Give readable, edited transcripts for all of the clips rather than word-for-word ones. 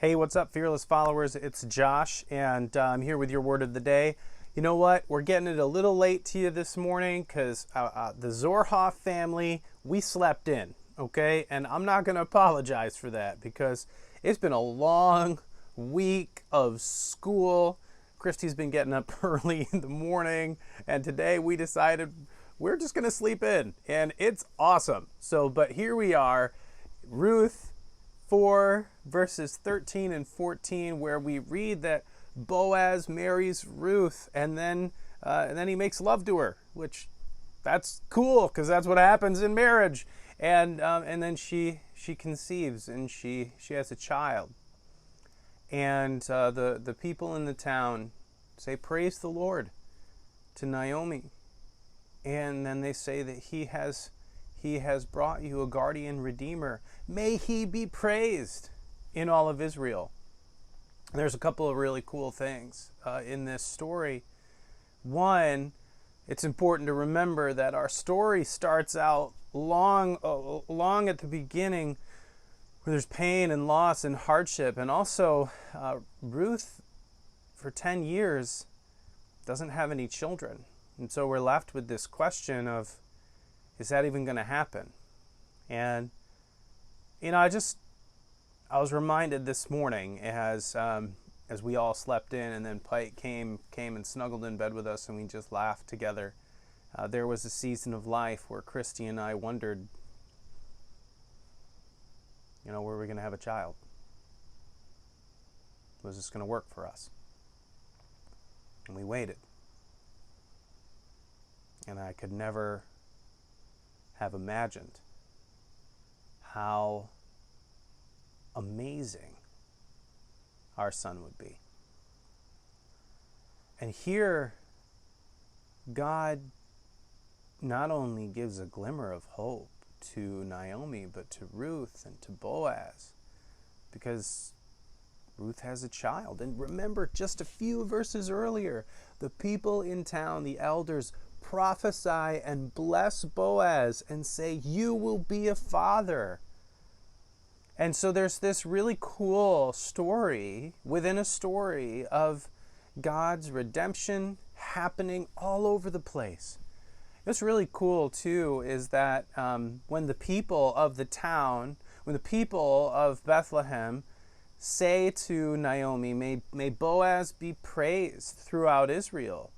Hey, what's up, fearless followers? It's Josh, and I'm here with your word of the day. You know what? We're getting it a little late to you this morning because the Zorhoff family, we slept in, okay? And I'm not going to apologize for that because it's been a long week of school. Christy's been getting up early in the morning, and today we decided we're just going to sleep in, and it's awesome. But here we are, Ruth 4 verses 13 and 14, where we read that Boaz marries Ruth, and then he makes love to her, which that's cool because that's what happens in marriage. And then she conceives and she has a child, and the people in the town say, "Praise the Lord" to Naomi, and then they say that He has brought you a guardian redeemer. May he be praised in all of Israel. There's a couple of really cool things in this story. One, it's important to remember that our story starts out long at the beginning where there's pain and loss and hardship. And also, Ruth, for 10 years, doesn't have any children. And so we're left with this question of, is that even going to happen? And, I was reminded this morning as we all slept in, and then Pike came and snuggled in bed with us, and we just laughed together. There was a season of life where Christy and I wondered, were we going to have a child? Was this going to work for us? And we waited. And I could never have imagined how amazing our son would be. And here, God not only gives a glimmer of hope to Naomi, but to Ruth and to Boaz, because Ruth has a child. And remember, just a few verses earlier, the people in town, the elders, prophesy and bless Boaz and say, "You will be a father." And so there's this really cool story within a story of God's redemption happening all over the place. What's really cool too is that when the people of the town, when the people of Bethlehem say to Naomi, may Boaz be praised throughout Israel.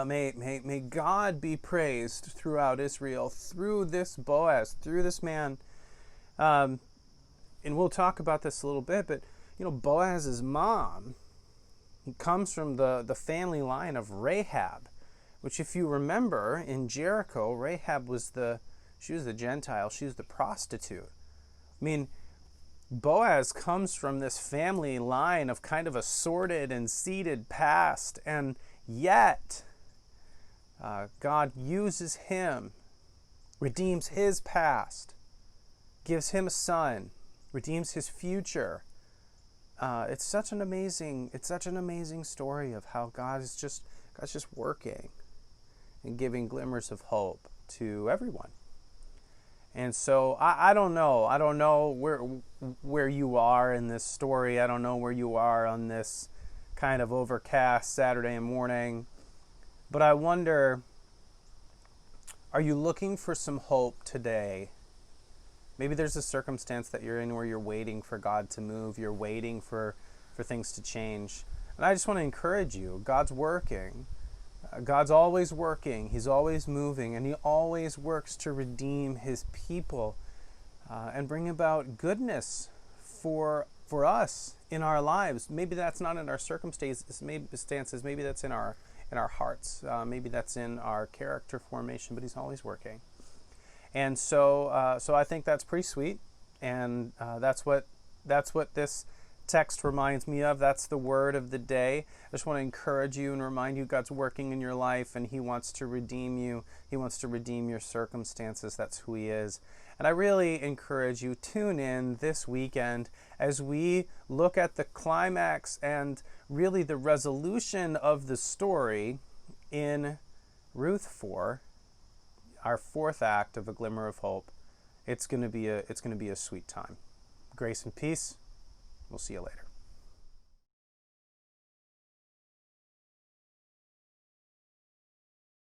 May God be praised throughout Israel through this Boaz, through this man. And we'll talk about this a little bit, but Boaz's mom comes from the family line of Rahab, which, if you remember, in Jericho, Rahab she was the Gentile, she was the prostitute. I mean, Boaz comes from this family line of kind of a sordid and seeded past, and yet God uses him, redeems his past, gives him a son, redeems his future. It's such an amazing story of how God's just working and giving glimmers of hope to everyone. And so I don't know where you are in this story. I don't know where you are on this kind of overcast Saturday morning. But I wonder, are you looking for some hope today? Maybe there's a circumstance that you're in where you're waiting for God to move. You're waiting for things to change. And I just want to encourage you. God's working. God's always working. He's always moving. And He always works to redeem His people and bring about goodness for us in our lives. Maybe that's not in our circumstances. Maybe that's in our hearts. Maybe that's in our character formation. But He's always working. And so I think that's pretty sweet, and that's what this text reminds me of. That's the word of the day. I just want to encourage you and remind you God's working in your life, and He wants to redeem you. He wants to redeem your circumstances. That's who He is. And I really encourage you, tune in this weekend as we look at the climax and really the resolution of the story in Ruth 4. Our fourth act of A Glimmer of Hope. It's going to be a sweet time. Grace and peace. We'll see you later.